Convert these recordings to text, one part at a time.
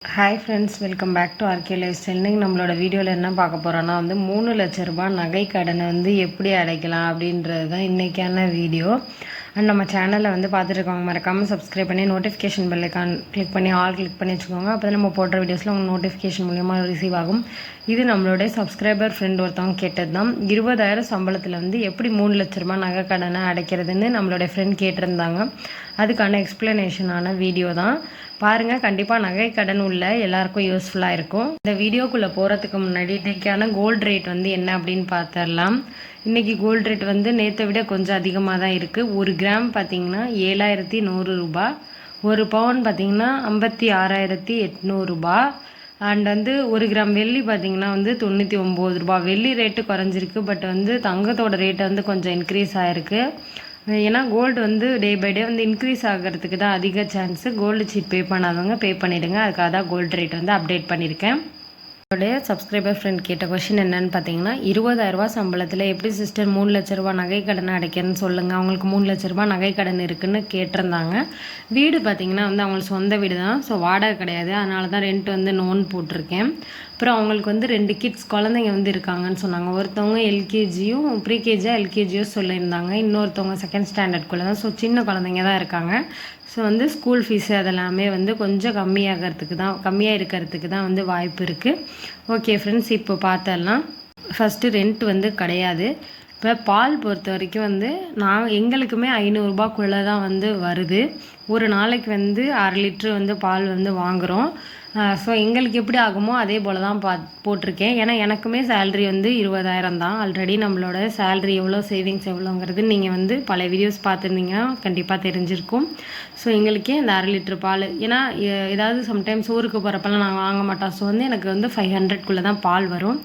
Hi friends, welcome back to RK lifestyle. இன்றைக்கி நம்மளோட வீடியோவில் என்ன பார்க்க போகிறோன்னா 3 லட்ச ரூபாய் நகை கடனை எப்படி அடைக்கலாம் அப்படின்றது தான் இன்றைக்கான வீடியோ. அண்ட் நம்ம சேனலில் பார்த்துருக்கோங்க, மறக்காமல் சப்ஸ்கிரைப் பண்ணி நோட்டிஃபிகேஷன் பெல்லைக்கான் கிளிக் பண்ணி ஆல் கிளிக் பண்ணி வச்சுக்கோங்க. அப்போ தான் நம்ம போடுற வீடியோஸில் உங்களுக்கு நோட்டிஃபிகேஷன் மூலியமாக ரிசீவ் ஆகும். இது நம்மளுடைய சப்ஸ்கிரைபர் ஃப்ரெண்ட் ஒருத்தவங்க கேட்டது தான். 20,000 சம்பளத்தில் எப்படி 3 லட்ச ரூபாய் நகை கடனை அடைக்கிறதுன்னு நம்மளுடைய ஃப்ரெண்ட் கேட்டிருந்தாங்க. அதுக்கான எக்ஸ்ப்ளனேஷனான வீடியோ தான் பாருங்கள். கண்டிப்பாக நகை கடன் உள்ள எல்லாருக்கும் யூஸ்ஃபுல்லாக இருக்கும். இந்த வீடியோக்குள்ளே போகிறதுக்கு முன்னாடி இன்றைக்கான கோல்டு ரேட் என்ன அப்படின்னு பார்த்துடலாம். இன்றைக்கி கோல்டு ரேட் நேற்றை விட கொஞ்சம் அதிகமாக தான் இருக்குது. 1 கிராம் பார்த்திங்கன்னா 7,100 ரூபா, 1 பவுன் பார்த்திங்கன்னா 56,800 ரூபா. அண்ட் 1 கிராம் வெள்ளி பார்த்திங்கன்னா 99 ரூபா. வெள்ளி ரேட்டு குறைஞ்சிருக்கு, பட் தங்கத்தோட ரேட்டு கொஞ்சம் இன்க்ரீஸ் ஆகிருக்கு. ஏன்னா gold day by day increase ஆகிறதுக்கு தான் அதிக சான்ஸு. கோல்டு சீட் பே பண்ணாதவங்க பே பண்ணிவிடுங்க. அதுக்காக தான் கோல்டு ரேட் அப்டேட் பண்ணியிருக்கேன். என்னுடைய சப்ஸ்கிரைபர் ஃப்ரெண்ட் கேட்ட கொஷின் என்னென்னு பார்த்தீங்கன்னா, 20,000 ரூபா சம்பளத்தில் எப்படி சிஸ்டர் 3 லட்ச ரூபா நகை கடனை அடைக்கிறேன்னு சொல்லுங்கள். அவங்களுக்கு 3 லட்ச ரூபா நகை கடன் இருக்குதுன்னு கேட்டிருந்தாங்க. வீடு பார்த்திங்கன்னா அவங்களுக்கு சொந்த வீடு தான், ஸோ வாடகை கிடையாது. அதனால தான் ரெண்ட் லோன் போட்டிருக்கேன். அப்புறம் அவங்களுக்கு 2 கிட்ஸ் குழந்தைங்க இருக்காங்கன்னு சொன்னாங்க. ஒருத்தவங்க எல்கேஜியும் ப்ரீகேஜியாக எல்கேஜியோ சொல்லியிருந்தாங்க. இன்னொருத்தவங்க செகண்ட் ஸ்டாண்டர்ட்குள்ளே தான், ஸோ சின்ன குழந்தைங்க தான் இருக்காங்க. ஸோ ஸ்கூல் ஃபீஸு அதெல்லாமே கொஞ்சம் கம்மியாக இருக்கிறதுக்கு தான் வாய்ப்பு இருக்குது. ஓகே ஃப்ரெண்ட்ஸ், இப்போ பார்த்தரலாம். ஃபஸ்ட்டு ரெண்ட் கிடையாது. இப்போ பால் பொறுத்த வரைக்கும் எங்களுக்குமே 500 ரூபாய்க்குள்ளே தான் வருது. ஒரு நாளைக்கு 1/2 லிட்ரு பால் வாங்குகிறோம். ஸோ எங்களுக்கு எப்படி ஆகுமோ அதே போல் தான் போட்டிருக்கேன். ஏன்னா எனக்குமே சேல்ரி 20,000 தான். ஆல்ரெடி நம்மளோட சேல்ரி எவ்வளோ, சேவிங்ஸ் எவ்வளோங்கிறது நீங்கள் பல வீடியோஸ் பார்த்துருந்தீங்கன்னா கண்டிப்பாக தெரிஞ்சிருக்கும். ஸோ எங்களுக்கே இந்த 1/2 லிட்ரு பால், ஏன்னா ஏதாவது சம்டைம்ஸ் ஊருக்கு போகிறப்பெல்லாம் நாங்கள் வாங்க மாட்டோம். ஸோ எனக்கு 500க்குள்ளே தான் பால் வரும்.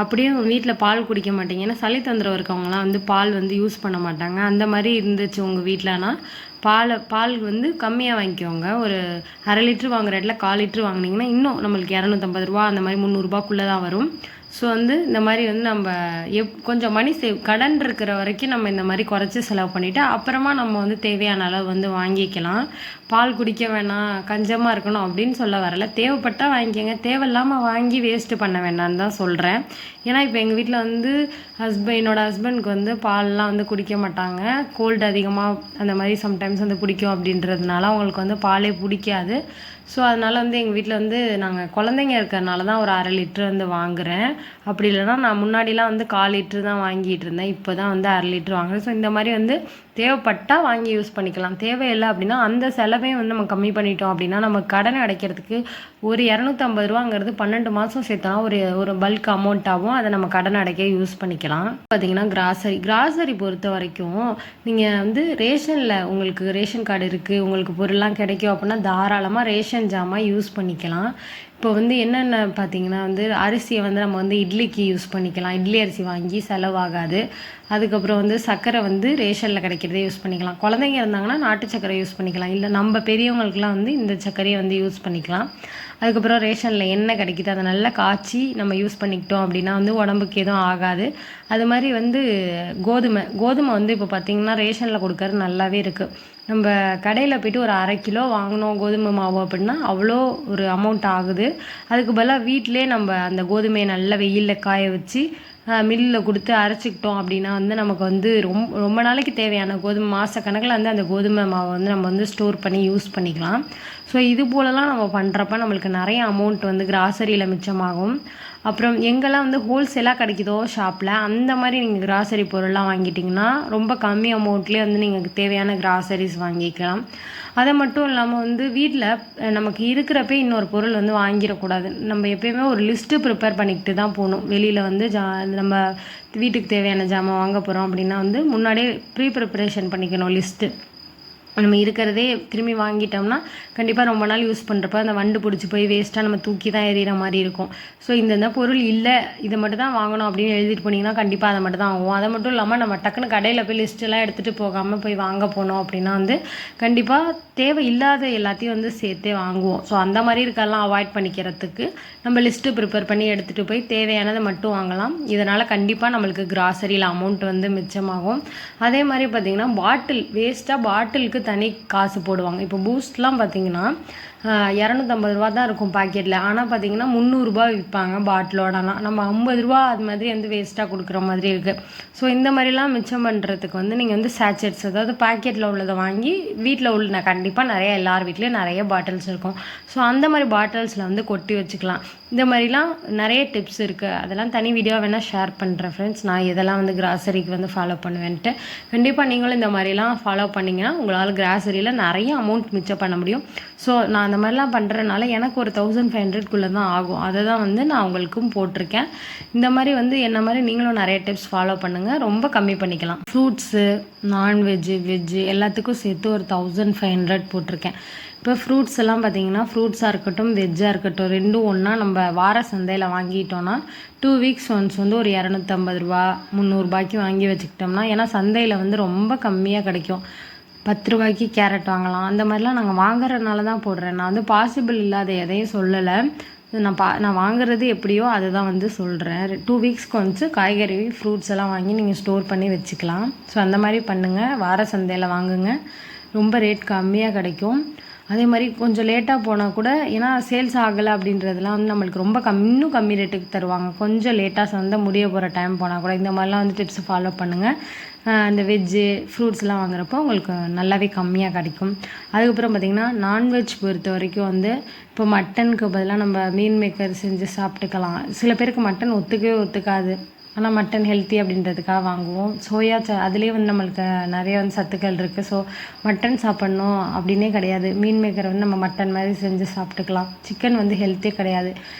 அப்படியே வீட்டில் பால் குடிக்க மாட்டீங்க, ஏன்னா சளி தொந்தரவு இருக்கவங்களாம் பால் யூஸ் பண்ண மாட்டாங்க. அந்த மாதிரி இருந்துச்சு உங்கள் வீட்டிலனா பால் கம்மியாக வாங்கிக்கோங்க. ஒரு 1/2 லிட்ரு வாங்குற இடத்துல 1/4 லிட்ரு வாங்கினீங்கன்னா இன்னும் நம்மளுக்கு 250 ரூபா அந்த மாதிரி 300 ரூபாய்க்குள்ளே தான் வரும். ஸோ இந்த மாதிரி நம்ம கொஞ்சம் மணி கடன் இருக்கிற வரைக்கும் நம்ம இந்த மாதிரி குறைச்சி செலவு பண்ணிவிட்டு அப்புறமா நம்ம தேவையான அளவு வாங்கிக்கலாம். பால் குடிக்க வேணாம், கஞ்சமாக இருக்கணும் அப்படின்னு சொல்ல வரல. தேவைப்பட்டால் வாங்கிக்கோங்க, தேவையில்லாமல் வாங்கி வேஸ்ட்டு பண்ண வேண்டாம்னு தான் சொல்கிறேன். ஏன்னா இப்போ எங்கள் வீட்டில் என்னோடய ஹஸ்பண்டுக்கு பால்லாம் குடிக்க மாட்டாங்க. கோல்டு அதிகமாக அந்த மாதிரி சம்டைம்ஸ் பிடிக்கும் அப்படின்றதுனால அவங்களுக்கு பாலே பிடிக்காது. ஸோ அதனால் எங்கள் வீட்டில் நாங்கள் குழந்தைங்க இருக்கிறதுனால தான் ஒரு 1/2 லிட்ரு வாங்குகிறேன். அப்படி இல்லைனா நான் முன்னாடிலாம் 1/4 லிட்ரு தான் வாங்கிட்டு இருந்தேன். இப்போ தான் 1/2 லிட்ரு வாங்குறேன். ஸோ இந்த மாதிரி தேவைப்பட்டால் வாங்கி யூஸ் பண்ணிக்கலாம். தேவையில்லை அப்படின்னா அந்த செலவையும் நம்ம கம்மி பண்ணிட்டோம் அப்படின்னா நம்ம கடனை அடைக்கிறதுக்கு ஒரு 250 ரூபாங்கிறது 12 மாதம் சேர்த்தா ஒரு பல்க் அமௌண்ட் ஆகும். அதை நம்ம கடன் அடைக்க யூஸ் பண்ணிக்கலாம். பார்த்தீங்கன்னா கிராசரி பொறுத்த வரைக்கும் நீங்கள் ரேஷனில் உங்களுக்கு ரேஷன் கார்டு இருக்குது, உங்களுக்கு பொருள்லாம் கிடைக்கும் அப்படின்னா தாராளமாக ரேஷன் ஜாமான் யூஸ் பண்ணிக்கலாம். இப்போ என்னென்ன பார்த்தீங்கன்னா அரிசியை நம்ம இட்லிக்கு யூஸ் பண்ணிக்கலாம். இட்லி அரிசி வாங்கி செலவாகாது. அதுக்கப்புறம் சர்க்கரை ரேஷனில் கிடைக்கிறதே யூஸ் பண்ணிக்கலாம். குழந்தைங்க இருந்தாங்கன்னா நாட்டு சர்க்கரை யூஸ் பண்ணிக்கலாம். இல்லை நம்ம பெரியவங்களுக்குலாம் இந்த சர்க்கரையை கோதுமையை யூஸ் பண்ணிக்கலாம். அதுக்கப்புறம் ரேஷனில் எண்ணெய் கிடைக்கிது, அதை நல்லா காய்ச்சி நம்ம யூஸ் பண்ணிக்கிட்டோம் அப்படின்னா உடம்புக்கு எதுவும் ஆகாது. அது மாதிரி கோதுமை இப்போ பார்த்திங்கன்னா ரேஷனில் கொடுக்கறது நல்லாவே இருக்குது. நம்ம கடையில் போய்ட்டு ஒரு 1/2 கிலோ வாங்கினோம் கோதுமை மாவு அப்படின்னா அவ்வளோ ஒரு அமௌண்ட் ஆகுது. அதுக்கு பதிலாக வீட்டிலே நம்ம அந்த கோதுமையை நல்லா வெயிலில் காய வச்சு மில்லில் கொடுத்து அரைச்சிக்கிட்டோம் அப்படின்னா நமக்கு ரொம்ப நாளைக்கு தேவையான கோதுமை மாதக்கணக்கில் அந்த கோதுமை மாவை நம்ம ஸ்டோர் பண்ணி யூஸ் பண்ணிக்கலாம். ஸோ இது போலலாம் நம்ம பண்ணுறப்ப நம்மளுக்கு நிறைய அமௌண்ட் கிராசரியில் மிச்சமாகும். அப்புறம் எங்கெல்லாம் ஹோல்சேலாக கிடைக்குதோ ஷாப்பில் அந்த மாதிரி நீங்கள் கிராசரி பொருள்லாம் வாங்கிட்டிங்கன்னா ரொம்ப கம்மி அமௌண்ட்லேயே நீங்கள் தேவையான கிராசரிஸ் வாங்கிக்கலாம். அதை மட்டும் இல்லாமல் வீட்டில் நமக்கு இருக்கிறப்ப இன்னொரு பொருள் வாங்கிடக்கூடாது. நம்ம எப்பயுமே ஒரு லிஸ்ட்டு ப்ரிப்பேர் பண்ணிக்கிட்டு தான் போகணும். வெளியில் நம்ம வீட்டுக்கு தேவையான ஜாமான் வாங்க போகிறோம் அப்படின்னா முன்னாடியே ப்ரிப்பரேஷன் பண்ணிக்கணும் லிஸ்ட்டு. நம்ம இருக்கிறதே திரும்பி வாங்கிட்டோம்னா கண்டிப்பாக ரொம்ப நாள் யூஸ் பண்ணுறப்ப அந்த வண்டு பிடிச்சி போய் வேஸ்ட்டாக நம்ம தூக்கி தான் எறிகிற மாதிரி இருக்கும். ஸோ இந்த பொருள் இல்லை, இதை மட்டும் தான் வாங்கணும் அப்படின்னு எழுதிட்டு போனீங்கன்னா கண்டிப்பாக அதை மட்டும் தான் வாங்குவோம். அதை மட்டும் இல்லாமல் நம்ம டக்குன்னு கடையில் போய் லிஸ்ட்டெல்லாம் எடுத்துகிட்டு போகாமல் போய் வாங்க போனோம் அப்படின்னா கண்டிப்பாக தேவை இல்லாத எல்லாத்தையும் சேர்த்தே வாங்குவோம். ஸோ அந்த மாதிரி இருக்கெல்லாம் அவாய்ட் பண்ணிக்கிறதுக்கு நம்ம லிஸ்ட்டு ப்ரிப்பேர் பண்ணி எடுத்துகிட்டு போய் தேவையானதை மட்டும் வாங்கலாம். இதனால் கண்டிப்பாக நம்மளுக்கு கிராசரியில் அமௌண்ட் மிச்சமாகும். அதே மாதிரி பார்த்திங்கன்னா பாட்டிலுக்கு தனி காசு போடுவாங்க. இப்போ பூஸ்ட்லாம் பார்த்திங்கன்னா ரூ. 250 தான் இருக்கும் பாக்கெட்டில். ஆனால் பார்த்தீங்கன்னா ரூ. 300 விற்பாங்க பாட்டிலோடலாம். நம்ம ரூ. 50 அது மாதிரி வந்து வேஸ்ட்டாக கொடுக்குற மாதிரி இருக்குது. ஸோ இந்த மாதிரிலாம் மிச்சம் பண்ணுறதுக்கு வந்து நீங்கள் வந்து சேச்செட்ஸ், அதாவது பாக்கெட்டில் உள்ளதை வாங்கி வீட்டில் உள்ள கண்டிப்பாக நிறைய எல்லார் வீட்லேயும் நிறைய பாட்டில்ஸ் இருக்கும். ஸோ அந்த மாதிரி பாட்டில்ஸில் வந்து கொட்டி வச்சுக்கலாம். இந்த மாதிரிலாம் நிறைய டிப்ஸ் இருக்குது. அதெல்லாம் தனி வீடியோ வேணால் ஷேர் பண்ணுறேன் ஃப்ரெண்ட்ஸ். நான் இதெல்லாம் வந்து கிராசரிக்கு வந்து ஃபாலோ பண்ணுவேன்ட்டு. கண்டிப்பாக நீங்களும் இந்த மாதிரிலாம் ஃபாலோ பண்ணிங்கன்னா உங்களால் கிராசரியில் நிறைய அமௌண்ட் மிச்சம் பண்ண முடியும். ஸோ நான் அந்த மாதிரிலாம் பண்ணுறதுனால எனக்கு ஒரு 1500 தான் ஆகும். அதை தான் வந்து நான் உங்களுக்கும் போட்டிருக்கேன். இந்த மாதிரி வந்து என்ன மாதிரி நீங்களும் நிறைய டிப்ஸ் ஃபாலோ பண்ணுங்கள், ரொம்ப கம்மி பண்ணிக்கலாம். ஃப்ரூட்ஸு, நான்வெஜ்ஜு, வெஜ்ஜு எல்லாத்துக்கும் சேர்த்து ஒரு 1500 போட்டிருக்கேன். இப்போ ஃப்ரூட்ஸ் எல்லாம் பார்த்தீங்கன்னா ஃப்ரூட்ஸாக இருக்கட்டும் வெஜ்ஜாக இருக்கட்டும் ரெண்டும் ஒன்றா நம்ம வார சந்தையில் வாங்கிட்டோன்னா 2 வீக்ஸ் ஒன்ஸ் வந்து ஒரு 250 300 வாங்கி வச்சுக்கிட்டோம்னா, ஏன்னா சந்தையில் வந்து ரொம்ப கம்மியாக கிடைக்கும். 10 கேரட் வாங்கலாம். அந்த மாதிரிலாம் நாங்கள் வாங்குறதுனால தான் போடுறேன். நான் வந்து பாசிபிள் இல்லாத எதையும் சொல்லலை. நான் வாங்குறது எப்படியோ அதை தான் வந்து சொல்கிறேன். 2 வீக்ஸ்க்கு ஒன்ஸ் காய்கறி ஃப்ரூட்ஸ் எல்லாம் வாங்கி நீங்கள் ஸ்டோர் பண்ணி வச்சுக்கலாம். ஸோ அந்த மாதிரி பண்ணுங்கள். வார சந்தையில் வாங்குங்க, ரொம்ப ரேட் கம்மியாக கிடைக்கும். அதே மாதிரி கொஞ்சம் லேட்டாக போனால் கூட, ஏன்னா சேல்ஸ் ஆகலை அப்படின்றதுலாம் வந்து நம்மளுக்கு ரொம்ப இன்னும் கம்மி ரேட்டுக்கு தருவாங்க. கொஞ்சம் லேட்டாக சந்தை முடிய போகிற டைம் போனால் கூட இந்த மாதிரிலாம் வந்து டிப்ஸ் ஃபாலோ பண்ணுங்கள். இந்த வெஜ்ஜு ஃப்ரூட்ஸ்லாம் வாங்குறப்போ உங்களுக்கு நல்லாவே கம்மியாக கிடைக்கும். அதுக்கப்புறம் பார்த்திங்கன்னா நான்வெஜ் பொறுத்த வரைக்கும் வந்து இப்போ மட்டனுக்கு பதிலாக நம்ம மீன் மேக்கர் செஞ்சு சாப்பிட்டுக்கலாம். சில பேருக்கு மட்டன் ஒத்துக்காது. ஆனால் மட்டன் ஹெல்த்தி அப்படின்றதுக்காக வாங்குவோம். அதுலேயே வந்து நம்மளுக்கு நிறைய வந்து சத்துக்கள் இருக்குது. ஸோ மட்டன் சாப்பிட்ணும் அப்படின்னே கிடையாது. மீன் மேக்கரை வந்து நம்ம மட்டன் மாதிரி செஞ்சு சாப்பிட்டுக்கலாம். சிக்கன் வந்து ஹெல்த்தே கிடையாது.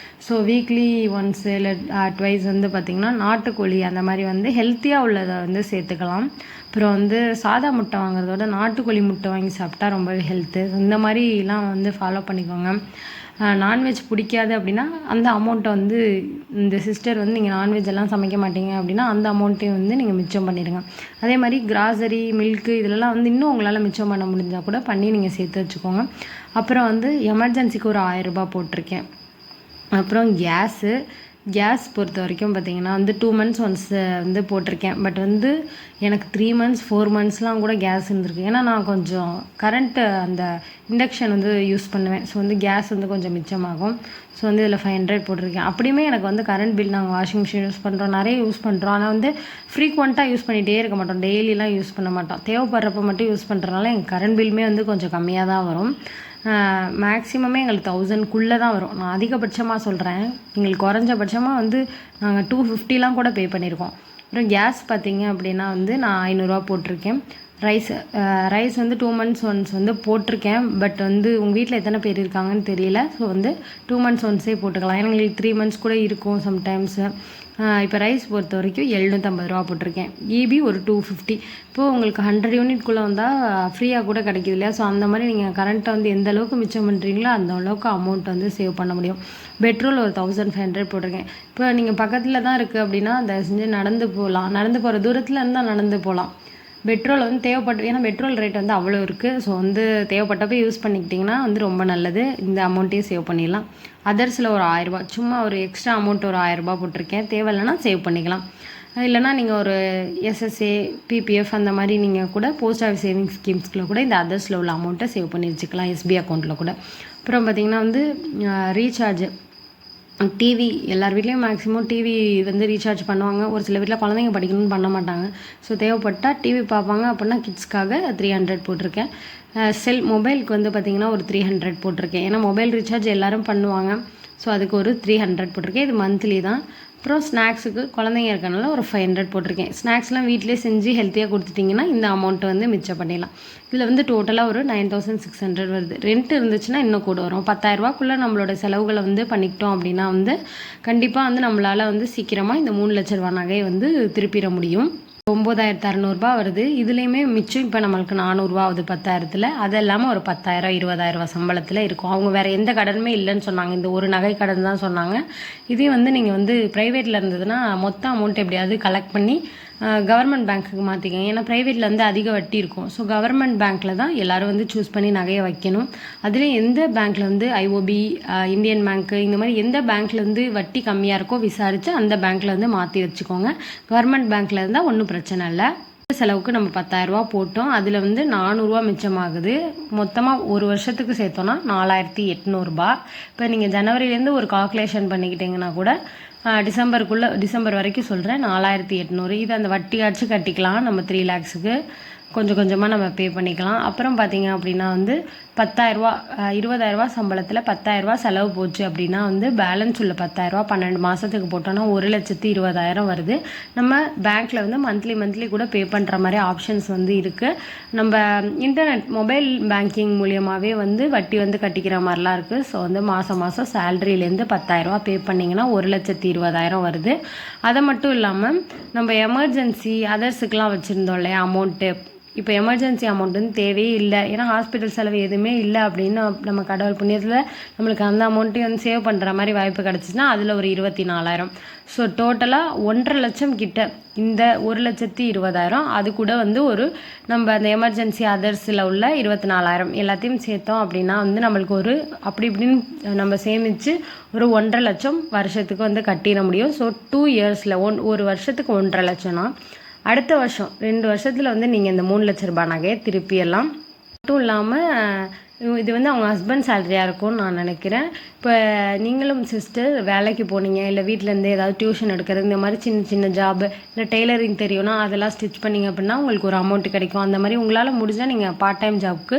ஸோ வீக்லி ஒன்ஸ் இல்லை ட்வைஸ் வந்து பார்த்திங்கன்னா நாட்டுக்கோழி அந்த மாதிரி வந்து ஹெல்த்தியாக உள்ளதை வந்து சேர்த்துக்கலாம். அப்புறம் வந்து சாதா முட்டை வாங்குறதோட நாட்டுக்கோழி முட்டை வாங்கி சாப்பிட்டா ரொம்பவே ஹெல்த்து. இந்த மாதிரிலாம் வந்து ஃபாலோ பண்ணிக்கோங்க. நான்வெஜ் பிடிக்காது அப்படின்னா அந்த அமௌண்ட்டை வந்து இந்த சிஸ்டர் வந்து நீங்கள் நான்வெஜ் எல்லாம் சமைக்க மாட்டீங்க அப்படின்னா அந்த அமௌண்ட்டையும் வந்து நீங்கள் மிச்சம் பண்ணிடுங்க. அதே மாதிரி கிராசரி, மில்க்கு இதிலெல்லாம் வந்து இன்னும் உங்களால் மிச்சம் பண்ண முடிஞ்சால் கூட பண்ணி நீங்கள் சேர்த்து வச்சுக்கோங்க. அப்புறம் வந்து எமர்ஜென்சிக்கு ஒரு 1000 போட்டிருக்கேன். அப்புறம் கேஸ் பொறுத்த வரைக்கும் பார்த்திங்கன்னா வந்து 2 months ஒன்ஸ் வந்து போட்டிருக்கேன். பட் வந்து எனக்கு 3 months 4 monthsலாம் கூட கேஸ் இருந்திருக்கு. ஏன்னா நான் கொஞ்சம் கரண்ட்டு அந்த இண்டக்ஷன் வந்து யூஸ் பண்ணுவேன். ஸோ வந்து கேஸ் வந்து கொஞ்சம் மிச்சமாகும். ஸோ வந்து இதில் 500 போட்டிருக்கேன். அப்படியுமே எனக்கு வந்து கரண்ட் பில், நாங்கள் வாஷிங் மிஷின் யூஸ் பண்ணுறோம், நிறைய யூஸ் பண்ணுறோம். ஆனால் வந்து ஃப்ரீக்வெண்ட்டாக யூஸ் பண்ணிகிட்டே இருக்க மாட்டோம், டெய்லிலாம் யூஸ் பண்ண மாட்டோம். தேவைப்படுறப்ப மட்டும் யூஸ் பண்ணுறதுனால எங்கள் கரண்ட் பில்லுமே வந்து கொஞ்சம் கம்மியாக தான் வரும். மேக்ஸிமமே எங்களுக்கு 1000க்குள்ளே தான் வரும். நான் அதிகபட்சமாக சொல்கிறேன். எங்களுக்கு குறைஞ்சபட்சமாக வந்து நாங்கள் 250 கூட பே பண்ணியிருக்கோம். அப்புறம் கேஸ் பார்த்திங்க அப்படின்னா வந்து நான் 500 போட்டிருக்கேன். ரைஸ் வந்து 2 months ஒன்ஸ் வந்து போட்டிருக்கேன். பட் வந்து உங்கள் வீட்டில் எத்தனை பேர் இருக்காங்கன்னு தெரியல. ஸோ வந்து 2 months ஒன்ஸே போட்டுக்கலாம். ஏன்னா எங்களுக்கு 3 months கூட இருக்கும் சம்டைம்ஸு. இப்போ ரைஸ் பொறுத்த வரைக்கும் 750 போட்டிருக்கேன். ஈபி ஒரு 250. இப்போது உங்களுக்கு 100 யூனிட்குள்ளே வந்தால் ஃப்ரீயாக கூட கிடைக்கிது இல்லையா? ஸோ அந்த மாதிரி நீங்கள் கரண்ட்டை வந்து எந்த அளவுக்கு மிச்சம் பண்ணுறீங்களோ அந்த அளவுக்கு அமௌண்ட் வந்து சேவ் பண்ண முடியும். பெட்ரோல் ஒரு 1500 போட்டிருக்கேன். இப்போ நீங்கள் பக்கத்தில் தான் இருக்குது அப்படின்னா அதை செஞ்சு நடந்து போகிற தூரத்தில் இருந்தால் நடந்து போகலாம். பெட்ரோல் வந்து ஏன்னா பெட்ரோல் ரேட் வந்து அவ்வளோ இருக்குது. ஸோ வந்து தேவைப்பட்டப்போ யூஸ் பண்ணிக்கிட்டிங்கன்னா வந்து ரொம்ப நல்லது. இந்த அமௌண்ட்டையும் சேவ் பண்ணிடலாம். அதர்ஸில் ஒரு 1000 சும்மா ஒரு எக்ஸ்ட்ரா அமௌண்ட் ஒரு 1000 போட்டிருக்கேன். தேவையில்லைன்னா சேவ் பண்ணிக்கலாம். இல்லைனா நீங்கள் ஒரு எஸ்எஸ்ஏ, பிபிஎஃப் அந்த மாதிரி நீங்கள் கூட போஸ்ட் ஆஃபீஸ் சேவிங்ஸ் ஸ்கீம்ஸ்க்குள்ள கூட இந்த அதர்ஸில் உள்ள அமௌண்ட்டை சேவ் பண்ணி வச்சுக்கலாம், எஸ்பி அக்கௌண்ட்டில் கூட. அப்புறம் பார்த்திங்கன்னா வந்து ரீசார்ஜ், டிவி எல்லார் வீட்லேயும் மேக்ஸிமம் டிவி வந்து ரீசார்ஜ் பண்ணுவாங்க. ஒரு சில வீட்டில் குழந்தைங்க படிக்கணும்னு பண்ண மாட்டாங்க. ஸோ தேவைப்பட்டால் டிவி பார்ப்பாங்க அப்படின்னா கிட்ஸ்க்காக 300 போட்டிருக்கேன். மொபைலுக்கு வந்து பார்த்திங்கன்னா ஒரு 300 போட்டிருக்கேன். ஏன்னா மொபைல் ரீசார்ஜ் எல்லோரும் பண்ணுவாங்க. ஸோ அதுக்கு ஒரு 300 போட்டிருக்கேன். இது மந்த்லி தான். அப்புறம் ஸ்நாக்ஸுக்கு குழந்தைங்க இருக்கனால ஒரு 500 போட்டிருக்கேன். ஸ்நாக்ஸ்லாம் வீட்டிலே செஞ்சு ஹெல்த்தியாக கொடுத்துட்டிங்கன்னா இந்த அமௌண்ட்டை வந்து மிச்சம் பண்ணிடலாம். இதில் வந்து டோட்டலாக ஒரு 9600 வருது. ரெண்ட் இருந்துச்சுன்னா இன்னும் கூட வரும். 10,000 நம்மளோட செலவுகளை வந்து பண்ணிக்கிட்டோம் அப்படின்னா வந்து கண்டிப்பாக வந்து நம்மளால் வந்து சீக்கிரமாக இந்த 3 லட்ச ரூபா நகையை வந்து திருப்பிட முடியும். 9600 வருது. இதுலேயுமே மிச்சம் இப்போ நம்மளுக்கு 400 ஆகுது 10,000. அது இல்லாமல் ஒரு 10,000 20,000 சம்பளத்தில் இருக்கும். அவங்க வேறு எந்த கடனுமே இல்லைன்னு சொன்னாங்க. இந்த ஒரு நகை கடன் தான் சொன்னாங்க. இதே வந்து நீங்கள் வந்து ப்ரைவேட்டில் இருந்ததுன்னா மொத்த அமௌண்ட் எப்படியாவது கலெக்ட் பண்ணி கவர்மெண்ட் பேங்க்குக்கு மாற்றிக்கங்க. ஏன்னா ப்ரைவேட்டில் வந்து அதிக வட்டி இருக்கும். ஸோ கவர்மெண்ட் பேங்க்கில் தான் எல்லோரும் வந்து சூஸ் பண்ணி நகையை வைக்கணும். அதுலேயும் எந்த பேங்க்கில் வந்து ஐஓபி, இந்தியன் பேங்க்கு இந்த மாதிரி எந்த பேங்க்கில் வந்து வட்டி கம்மியாக இருக்கோ விசாரித்து அந்த பேங்க்கில் வந்து மாற்றி வச்சுக்கோங்க. கவர்மெண்ட் பேங்க்கில் இருந்தால் ஒன்றும் பிரச்சனை இல்லை. செலவுக்கு நம்ம 10,000 ரூபா போட்டோம். அதில் வந்து 400 ரூபா மிச்சமாகுது. மொத்தமாக ஒரு வருஷத்துக்கு சேர்த்தோன்னா 4,800 ரூபா. இப்போ நீங்கள் ஜனவரிலேருந்து ஒரு கால்குலேஷன் பண்ணிக்கிட்டிங்கன்னா கூட டிசம்பர் வரைக்கும் சொல்கிறேன், 4,800. இது அந்த வட்டியாச்சும் கட்டிக்கலாம். நம்ம 3 lakhsக்கு கொஞ்சம் கொஞ்சமாக நம்ம பே பண்ணிக்கலாம். அப்புறம் பார்த்தீங்க அப்படின்னா வந்து 10,000 ரூபா 20,000 ரூபா சம்பளத்தில் 10,000 ரூபா செலவு போச்சு அப்படின்னா வந்து பேலன்ஸ் உள்ள 10,000 ரூபா 12 மாதத்துக்கு போட்டோன்னா 1,20,000 வருது. நம்ம பேங்க்கில் வந்து மந்த்லி கூட பே பண்ணுற மாதிரி ஆப்ஷன்ஸ் வந்து இருக்குது. நம்ம இன்டர்நெட் மொபைல் பேங்கிங் மூலியமாகவே வந்து வட்டி வந்து கட்டிக்கிற மாதிரிலாம் இருக்குது. ஸோ வந்து மாதம் சேலரியிலேருந்து 10,000 ரூபா பே பண்ணிங்கன்னா 1,20,000 வருது. அதை மட்டும் இல்லாமல் நம்ம எமர்ஜென்சி அதர்ஸுக்கெலாம் வச்சுருந்தோம் இல்லையா அமௌண்ட்டு, இப்போ எமர்ஜென்சி அமௌண்ட் வந்து தேவையே இல்லை. ஏன்னா ஹாஸ்பிட்டல் செலவு எதுவுமே இல்லை அப்படின்னு நம்ம கடவுள் புண்ணியத்தில் நம்மளுக்கு அந்த அமௌண்ட்டையும் வந்து சேவ் பண்ணுற மாதிரி வாய்ப்பு கிடச்சிச்சின்னா அதில் ஒரு 24,000. ஸோ டோட்டலாக 1,50,000 லட்சம் கிட்ட இந்த 1,20,000 அது கூட வந்து ஒரு நம்ம அந்த எமர்ஜென்சி அதர்ஸில் உள்ள 24,000 எல்லாத்தையும் சேர்த்தோம் அப்படின்னா வந்து நம்மளுக்கு ஒரு அப்படி இப்படின்னு நம்ம சேமித்து ஒரு 1,50,000 லட்சம் வருஷத்துக்கு வந்து கட்டிட முடியும். ஸோ 2 இயர்ஸில் ஒரு வருஷத்துக்கு 1,50,000 லட்சம்னா அடுத்த வருஷம் 2 வருஷத்தில் வந்து நீங்கள் இந்த 3 லட்ச ரூபாய் நகையை திருப்பிடலாம். மட்டும் இல்லாமல் இது வந்து அவங்க ஹஸ்பண்ட் சேலரியாக இருக்கும்னு நான் நினைக்கிறேன். இப்போ நீங்களும் சிஸ்டர் வேலைக்கு போனீங்க, இல்லை வீட்டிலேருந்து ஏதாவது டியூஷன் எடுக்கிறது, இந்த மாதிரி சின்ன ஜாபு, இல்லை டெய்லரிங் தெரியும்னா அதெல்லாம் ஸ்டிச் பண்ணிங்க அப்படின்னா உங்களுக்கு ஒரு அமௌண்ட் கிடைக்கும். அந்த மாதிரி உங்களால் முடிஞ்சால் நீங்கள் பார்ட் டைம் ஜாப்க்கு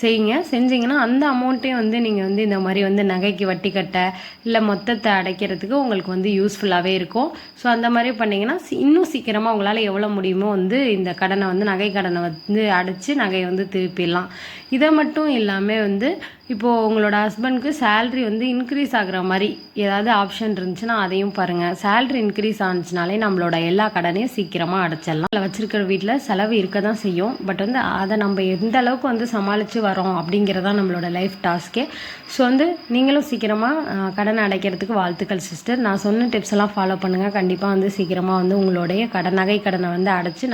செஞ்சிங்கன்னா அந்த அமௌண்ட்டையும் வந்து நீங்கள் வந்து இந்த மாதிரி வந்து நகைக்கு வட்டி கட்ட இல்லை மொத்தத்தை அடைக்கிறதுக்கு உங்களுக்கு வந்து யூஸ்ஃபுல்லாகவே இருக்கும். ஸோ அந்த மாதிரி பண்ணிங்கன்னா இன்னும் சீக்கிரமாக உங்களால் எவ்வளோ முடியுமோ வந்து இந்த கடனை வந்து நகை கடனை வந்து அடைச்சி நகையை வந்து திருப்பிடலாம். இதை மட்டும் இல்லாமல் வந்து இப்போது உங்களோட ஹஸ்பண்ட்க்கு சேல்ரி வந்து இன்க்ரீஸ் ஆகுற மாதிரி ஏதாவது ஆப்ஷன் இருந்துச்சுன்னா அதையும் பாருங்கள். சேல்ரி இன்க்ரீஸ் ஆனிச்சுனாலே நம்மளோட எல்லா கடனையும் சீக்கிரமாக அடைச்சிடலாம். அதில் வச்சுருக்கிற வீட்டில் செலவு இருக்க தான் செய்யும். பட் வந்து அதை நம்ம எந்த அளவுக்கு வந்து சமாளித்து வரோம் அப்படிங்கிறதான் நம்மளோட லைஃப் டாஸ்க்கே. ஸோ வந்து நீங்களும் சீக்கிரமாக கடனை அடைக்கிறதுக்கு வாழ்த்துக்கள் சிஸ்டர். நான் சொன்ன டிப்ஸ் எல்லாம் ஃபாலோ பண்ணுங்கள். கண்டிப்பாக வந்து சீக்கிரமாக வந்து உங்களுடைய நகை கடனை வந்து அடைச்சி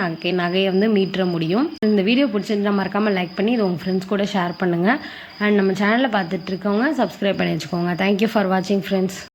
நகையை வந்து மீட்ற முடியும். இந்த வீடியோ பிடிச்சிருந்தா மறக்காமல் லைக் பண்ணி இது உங்கள் ஃப்ரெண்ட்ஸ் கூட ஷேர் பண்ணுங்கள். அண்ட் நம்ம சேனலில் பார்த்துட்டு இருக்கவங்க சப்ஸ்கிரைப் பண்ணி வச்சுக்கோங்க. தேங்க்யூ ஃபார் வாட்சிங் ஃப்ரெண்ட்ஸ்.